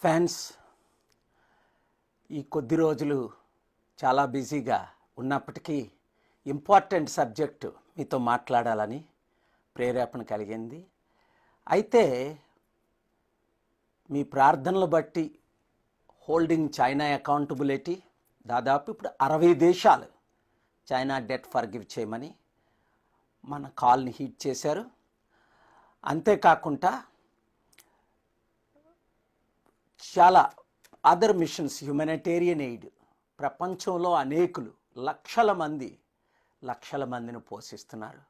Fans ఈ కొద్ది రోజులు చాలా బిజీగా ఉన్నప్పటికీ ఇంపార్టెంట్ సబ్జెక్టు మీతో మాట్లాడాలని ప్రేరేపణ కలిగింది. అయితే మీ ప్రార్థనలు బట్టి హోల్డింగ్ చైనా అకౌంటబిలిటీ దాదాపు ఇప్పుడు 60 దేశాలు చైనా డెట్ ఫర్గివ్ చేయమని మన కాల్ని హీట్ చేశారు. అంతేకాకుండా చాలా అదర్ మిషన్స్, హ్యుమానిటేరియన్ ఎయిడ్ ప్రపంచంలో అనేకులు లక్షల మందిని పోషిస్తున్నారు.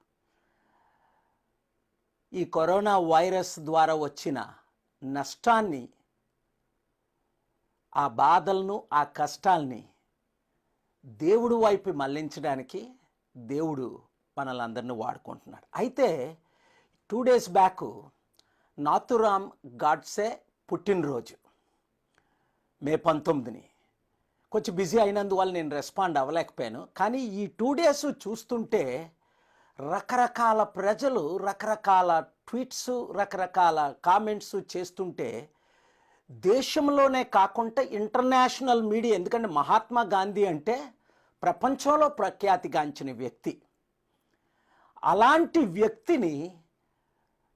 ఈ కరోనా వైరస్ ద్వారా వచ్చిన నష్టాన్ని, ఆ బాధలను, ఆ కష్టాల్ని దేవుడు వైపు మళ్లించడానికి దేవుడు మనలందరినీ వాడుకుంటున్నాడు. అయితే 2 days బ్యాక్ నాథురామ్ గాడ్సే పుట్టినరోజు మే 19ని. కొంచెం బిజీ అయినందువల్ల నేను రెస్పాండ్ అవ్వలేకపోయాను. కానీ ఈ 2 days చూస్తుంటే రకరకాల ప్రజలు రకరకాల ట్వీట్స్, రకరకాల కామెంట్స్ చేస్తుంటే దేశంలోనే కాకుండా ఇంటర్నేషనల్ మీడియా, ఎందుకంటే మహాత్మా గాంధీ అంటే ప్రపంచంలో ప్రఖ్యాతిగాంచిన వ్యక్తి, అలాంటి వ్యక్తిని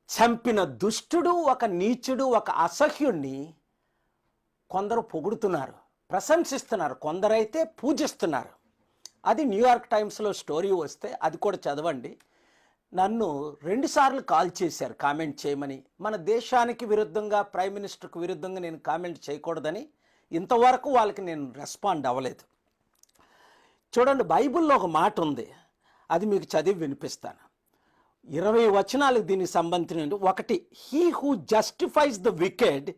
చంపిన దుష్టుడు, ఒక నీచుడు, ఒక అసహ్యుణ్ణి కొందరు పొగుడుతున్నారు, ప్రశంసిస్తున్నారు, కొందరైతే పూజిస్తున్నారు. అది న్యూయార్క్ టైమ్స్లో స్టోరీ వస్తే అది కూడా చదవండి. నన్ను 2 సార్లు కాల్ చేశారు కామెంట్ చేయమని. మన దేశానికి విరుద్ధంగా, ప్రైమ్ మినిస్టర్కు విరుద్ధంగా నేను కామెంట్ చేయకూడదని. ఇంతవరకు వాళ్ళకి నేను రెస్పాండ్ అవ్వలేదు. చూడండి, బైబిల్లో ఒక మాట ఉంది, అది మీకు చదివి వినిపిస్తాను. 20 వచనాలు దీనికి సంబంధించిన. 1, he who justifies the wicked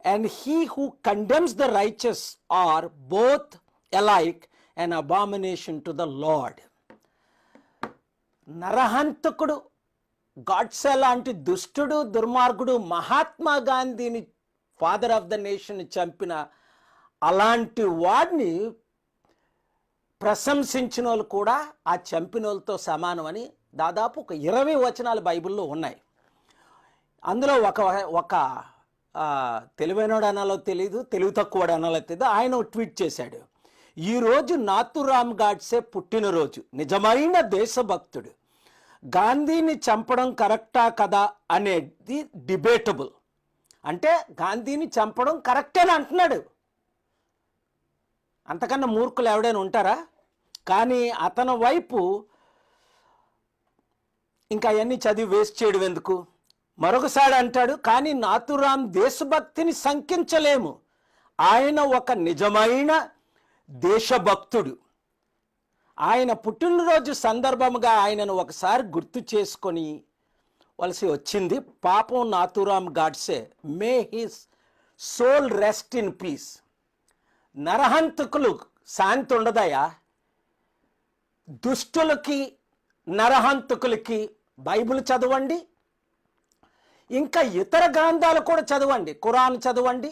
and he who condemns the righteous are both alike an abomination to the Lord. నరహంతకుడు, గాడ్సే లాంటి దుష్టుడు, దుర్మార్గుడు, మహాత్మా గాంధీని, ఫాదర్ ఆఫ్ ద నేషన్ చంపిన అలాంటి వాడిని ప్రశంసించిన వాళ్ళు కూడా ఆ చంపిన వాళ్ళతో సమానమని దాదాపు ఒక 20 వచనాలు బైబిల్లో ఉన్నాయి. అందులో ఒక తెలివైనడు అనాలో తెలీదు, తెలివి తక్కువడు అనాలో తెలియదు, ఆయన ట్వీట్ చేశాడు, ఈరోజు నాథురామ్ గాడ్సే పుట్టినరోజు, నిజమైన దేశభక్తుడు, గాంధీని చంపడం కరెక్టా కదా అనేది డిబేటబుల్. అంటే గాంధీని చంపడం కరెక్టేని అంటున్నాడు. అంతకన్నా మూర్ఖులు ఎవడైనా ఉంటారా? కానీ అతని వైపు ఇంకా అవన్నీ చదివి వేస్ట్ చేయడం ఎందుకు? మరొకసారి అంటాడు, కానీ నాథురామ్ దేశభక్తిని శంకించలేము, ఆయన ఒక నిజమైన దేశభక్తుడు. ఆయన పుట్టినరోజు సందర్భంగా ఆయనను ఒకసారి గుర్తు చేసుకొని వలసి వచ్చింది. పాపం Nathuram Godse, may his soul rest in peace. నరహంతకులు శాంతి ఉండదయా? దుష్టులకి, నరహంతకులకి బైబిల్ చదవండి, ఇంకా ఇతర గ్రంథాలు కూడా చదవండి, ఖురాన్ చదవండి,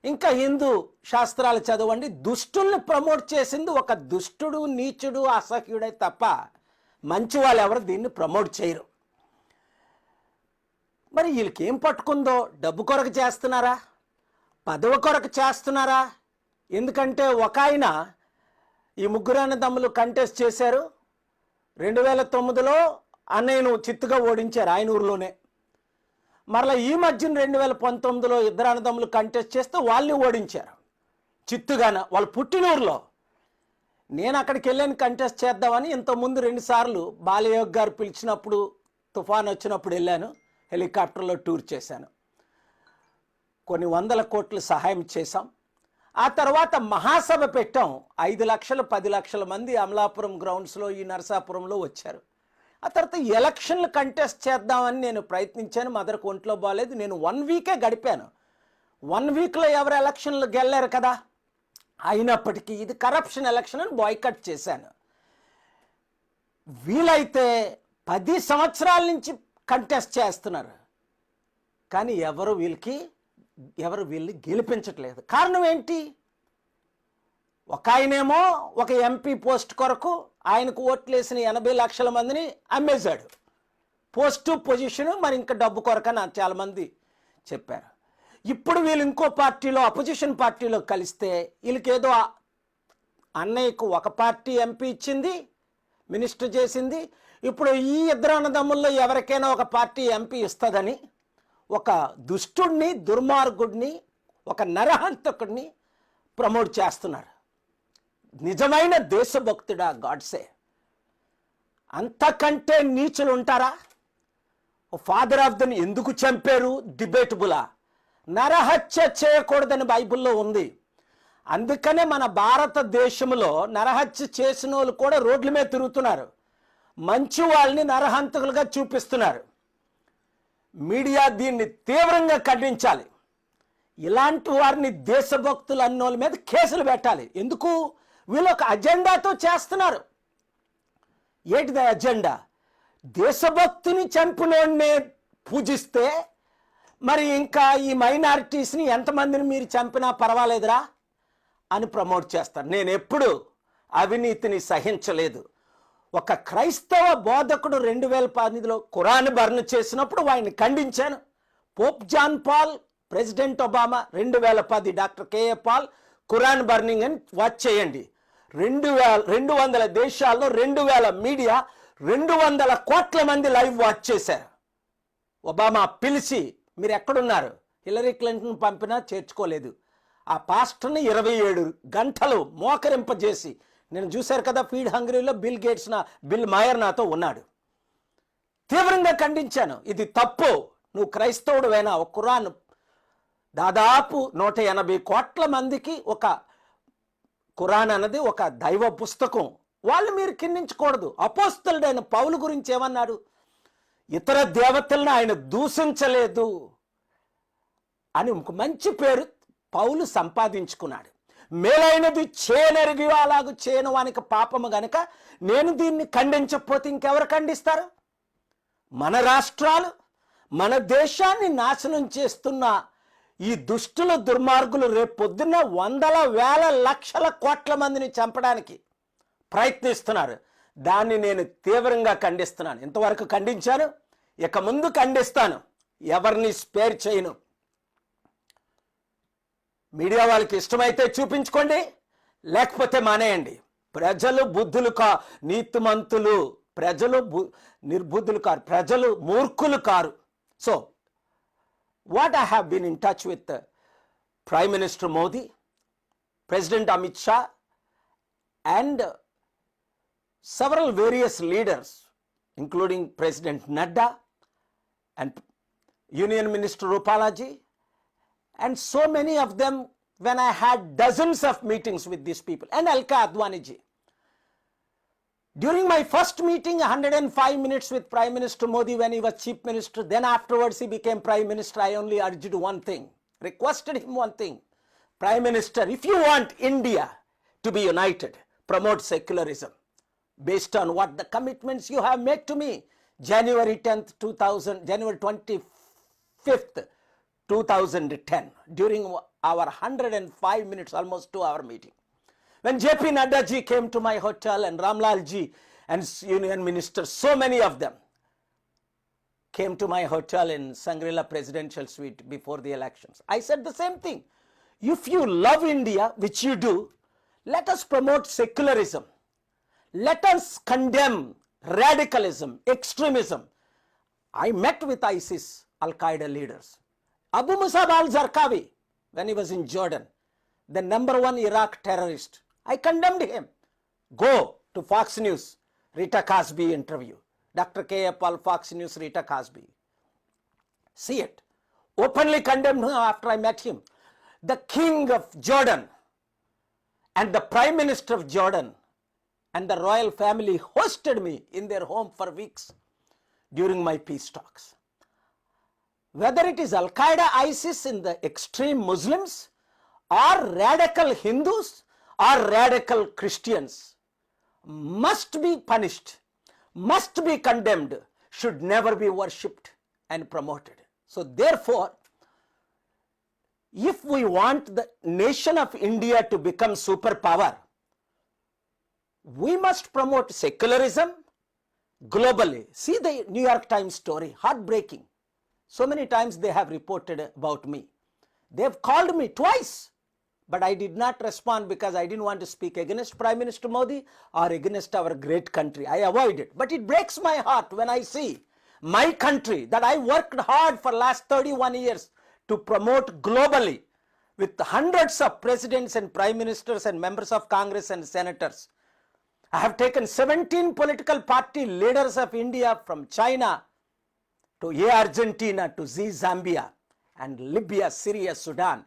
ఇంకా హిందూ శాస్త్రాలు చదవండి. దుష్టుల్ని ప్రమోట్ చేసింది ఒక దుష్టుడు, నీచుడు, అసహ్యుడే తప్ప మంచి వాళ్ళు ఎవరు దీన్ని ప్రమోట్ చేయరు. మరి వీళ్ళకి ఏం పట్టుకుందో? డబ్బు కొరకు చేస్తున్నారా? పదవి కొరకు చేస్తున్నారా? ఎందుకంటే ఒక ఆయన, ఈ ముగ్గురు అన్నదమ్ములు కంటెస్ట్ చేశారు. 2009లో అన్నయ్యను చిత్తుగా ఓడించారు ఆయన ఊరిలోనే. మరలా ఈ మధ్యన 2019లో ఇద్దరు అన్నదమ్ములు కంటెస్ట్ చేస్తే వాళ్ళని ఓడించారు చిత్తుగాన, వాళ్ళ పుట్టినూరులో. నేను అక్కడికి వెళ్ళాను కంటెస్ట్ చేద్దామని. ఇంతకుముందు 2 సార్లు బాలయోగ్ గారు పిలిచినప్పుడు, తుఫాన్ వచ్చినప్పుడు వెళ్ళాను, హెలికాప్టర్లో టూర్ చేశాను. కొన్ని 100 కోట్లు సహాయం చేశాం. ఆ తర్వాత మహాసభ పెట్టాం. 5 లక్షలు 10 లక్షల మంది అమలాపురం గ్రౌండ్స్లో, ఈ నరసాపురంలో వచ్చారు. ఆ తర్వాత ఎలక్షన్లు కంటెస్ట్ చేద్దామని నేను ప్రయత్నించాను. మదర్కు ఒంట్లో బాగాలేదు. నేను 1 వీకే గడిపాను. 1 వీక్లో ఎవరు ఎలక్షన్లు గెలిచారు కదా. అయినప్పటికీ ఇది కరప్షన్ ఎలక్షన్ అని బాయ్కట్ చేశాను. వీలైతే 10 సంవత్సరాల నుంచి కంటెస్ట్ చేస్తున్నారు, కానీ ఎవరు వీళ్ళని గెలిపించట్లేదు. కారణం ఏంటి? ఒక ఆయనేమో ఒక ఎంపీ పోస్ట్ కొరకు ఆయనకు ఓట్లేసిన 80 లక్షల మందిని అమ్మేశాడు. పోస్టు పొజిషను, మరి ఇంకా డబ్బు కొరకని చాలామంది చెప్పారు. ఇప్పుడు వీళ్ళు ఇంకో పార్టీలో అపోజిషన్ పార్టీలో కలిస్తే వీళ్ళకేదో అన్నయ్యకు ఒక పార్టీ ఎంపీ ఇచ్చింది, మినిస్టర్ చేసింది. ఇప్పుడు ఈ ఇద్దరు అన్నదమ్ముల్లో ఎవరికైనా ఒక పార్టీ ఎంపీ ఇస్తుందని ఒక దుష్టుడిని, దుర్మార్గుడిని, ఒక నరహంతకుడిని ప్రమోట్ చేస్తున్నారు. నిజమైన దేశభక్తుడా గాడ్సే? అంతకంటే నీచులు ఉంటారా? ఫాదర్ ఆఫ్ దని ఎందుకు చంపారు డిబేటబులా? నరహత్య చేయకూడదని బైబిల్లో ఉంది. అందుకనే మన భారతదేశంలో నరహత్య చేసిన వాళ్ళు కూడా రోడ్ల మీద తిరుగుతున్నారు. మంచి వాళ్ళని నరహంతకులుగా చూపిస్తున్నారు. మీడియా దీన్ని తీవ్రంగా ఖండించాలి. ఇలాంటి వారిని దేశభక్తులు అన్నోళ్ళ మీద కేసులు పెట్టాలి. ఎందుకు? వీళ్ళు ఒక అజెండాతో చేస్తున్నారు. ఏంటిది అజెండా? దేశభక్తిని చంపినోడినే పూజిస్తే మరి ఇంకా ఈ మైనారిటీస్ని ఎంతమందిని మీరు చంపినా పర్వాలేదురా అని ప్రమోట్ చేస్తారు. నేను ఎప్పుడు అవినీతిని సహించలేదు. ఒక క్రైస్తవ బోధకుడు 2010లో ఖురాన్ బర్న్ చేసినప్పుడు వాడిని ఖండించాను. Pope John Paul, President Obama 2010 doctor K A Paul Quran burning అని వాచ్ చేయండి. 200 దేశాల్లో 2000 మీడియా 200 కోట్ల మంది లైవ్ వాచ్ చేశారు. ఒబామా పిలిచి మీరు ఎక్కడున్నారు? హిల్లరీ క్లింటన్ పంపినా చేర్చుకోలేదు. ఆ పాస్టర్ని 27 గంటలు మోకరింపజేసి, నేను చూశారు కదా ఫీడ్ హంగరీలో బిల్ మాయర్ నాతో ఉన్నాడు. తీవ్రంగా ఖండించాను. ఇది తప్పు. నువ్వు క్రైస్తవుడువైనా ఒక ఖురాన్ దాదాపు 180 కోట్ల మందికి ఒక ఖురాన్ అన్నది ఒక దైవ పుస్తకం. వాళ్ళు మీరు కిందించకూడదు. అపోస్తలుడైన పౌలు గురించి ఏమన్నాడు? ఇతర దేవతలను ఆయన దూషించలేదు అని ఒక మంచి పేరు పౌలు సంపాదించుకున్నాడు. మేలైనది చేయనెరిగి అలాగూ చేయను వానికి పాపము గనక నేను దీన్ని ఖండించకపోతే ఇంకెవరు ఖండిస్తారు? మన రాష్ట్రాలు, మన దేశాన్ని నాశనం చేస్తున్న ఈ దుష్టుల దుర్మార్గులు రేపు పొద్దున్న వందల వేల లక్షల కోట్ల మందిని చంపడానికి ప్రయత్నిస్తున్నారు. దాన్ని నేను తీవ్రంగా ఖండిస్తున్నాను. ఇంతవరకు ఖండించాను, ఇక ముందు ఖండిస్తాను. ఎవరిని స్పేర్ చేయను. మీడియా వాళ్ళకి ఇష్టమైతే చూపించుకోండి, లేకపోతే మానేయండి. ప్రజలు బుద్ధులు నీతిమంతులు, ప్రజలు నిర్బుద్ధులు కారు, ప్రజలు మూర్ఖులు car. So what I have been in touch with Prime Minister Modi, President Amit Shah, and several various leaders, including President Nadda and Union Minister Rupalaji, and so many of them when I had dozens of meetings with these people, and Alka Advani ji. During my first meeting, 105 minutes with Prime Minister Modi when he was Chief Minister, then afterwards he became Prime Minister, I only urged one thing, requested him one thing. Prime Minister, if you want India to be united, promote secularism based on what the commitments you have made to me. January 25th, 2010, during our 105 minutes, almost 2-hour meeting. When JP Nadda ji came to my hotel and Ramlal ji and Union Ministers, so many of them came to my hotel in Shangri-La Presidential Suite before the elections. I said the same thing. If you love India, which you do, let us promote secularism. Let us condemn radicalism, extremism. I met with ISIS, Al-Qaeda leaders. Abu Musab al-Zarqawi, when he was in Jordan, the #1 Iraq terrorist, I condemned him. Go to Fox News, Rita Cosby interview. Dr. K.A. Paul, Fox News, Rita Cosby. See it. Openly condemned him after I met him. The king of Jordan and the prime minister of Jordan and the royal family hosted me in their home for weeks during my peace talks. Whether it is Al-Qaeda, ISIS in the extreme Muslims, or radical Hindus or radical Christians, must be punished, must be condemned, should never be worshipped and promoted. So therefore, if we want the nation of India to become superpower, we must promote secularism globally. See the New York Times story, heartbreaking. So many times they have reported about me. They've called me twice, but I did not respond because I didn't want to speak against Prime Minister Modi or against our great country. I avoided. But it breaks my heart when I see my country that I worked hard for last 31 years to promote globally with hundreds of presidents and prime ministers and members of Congress and senators. I have taken 17 political party leaders of India from China to A Argentina to Z Zambia and Libya, Syria, Sudan.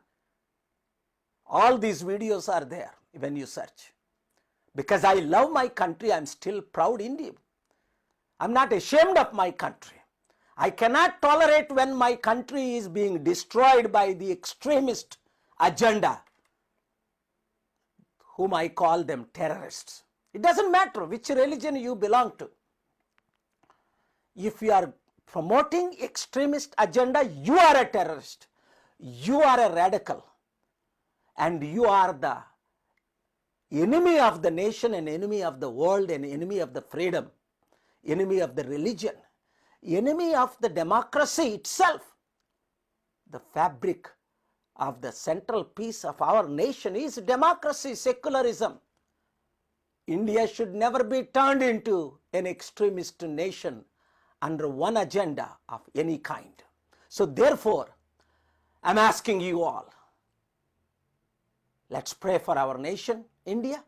All these videos are there when you search. Because I love my country, I'm still proud Indian. I'm not ashamed of my country. I cannot tolerate when my country is being destroyed by the extremist agenda, whom I call them terrorists. It doesn't matter which religion you belong to. If you are promoting extremist agenda, you are a terrorist. You are a radical. And you are the enemy of the nation, an enemy of the world, an enemy of the freedom, enemy of the religion, enemy of the democracy itself. The fabric of the central piece of our nation is democracy, secularism. India should never be turned into an extremist nation under one agenda of any kind. So therefore, I'm asking you all, let's pray for our nation, India,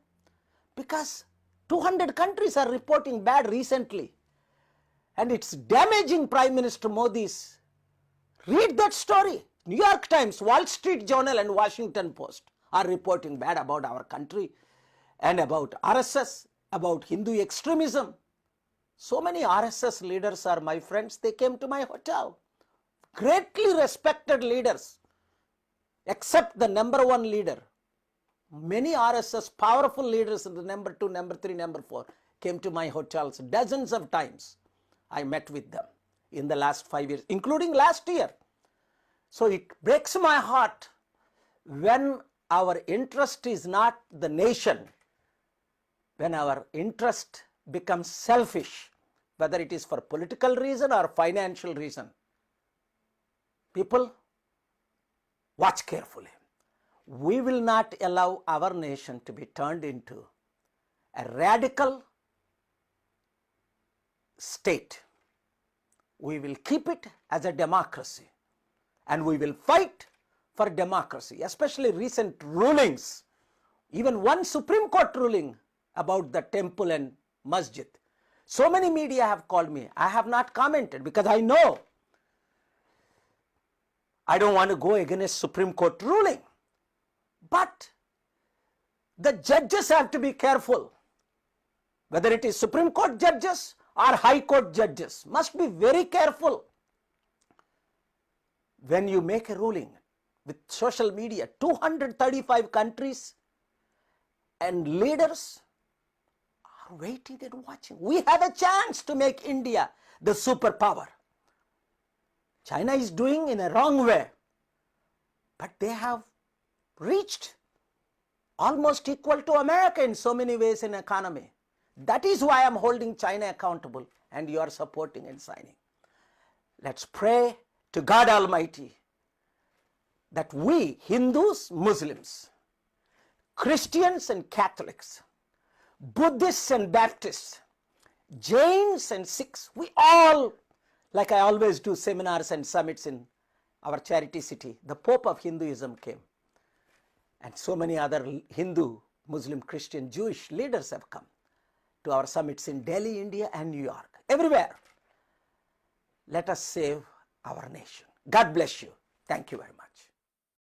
because 200 countries are reporting bad recently. And it's damaging Prime Minister Modi's. Read that story. New York Times, Wall Street Journal and Washington Post are reporting bad about our country and about RSS, about Hindu extremism. So many RSS leaders are my friends. They came to my hotel. Greatly respected leaders, except the number one leader. Many RSS powerful leaders in the number 2, number 3, number 4 came to my hotels dozens of times. I met with them in the last 5 years, including last year. So it breaks my heart when our interest is not the nation, when our interest becomes selfish, whether it is for political reason or financial reason. People, watch carefully. We will not allow our nation to be turned into a radical state. We will keep it as a democracy, and we will fight for democracy, especially recent rulings, even one Supreme Court ruling about the temple and masjid. So many media have called me. I have not commented because I know I don't want to go against Supreme Court ruling. But the judges have to be careful. Whether it is Supreme Court judges or High Court judges, must be very careful when you make a ruling with social media. 235 countries and leaders are waiting and watching. We have a chance to make India the superpower. China is doing in a wrong way, but they have reached almost equal to America in so many ways in economy. That is why I'm holding China accountable, and you are supporting and signing. Let's pray to God Almighty that we, Hindus, Muslims, Christians and Catholics, Buddhists and Baptists, Jains and Sikhs, we all, like I always do seminars and summits in our charity city, the Pope of Hinduism came. And so many other Hindu, Muslim, Christian, Jewish leaders have come to our summits in Delhi, India and New York, everywhere. Let us save our nation. God bless you. Thank you very much.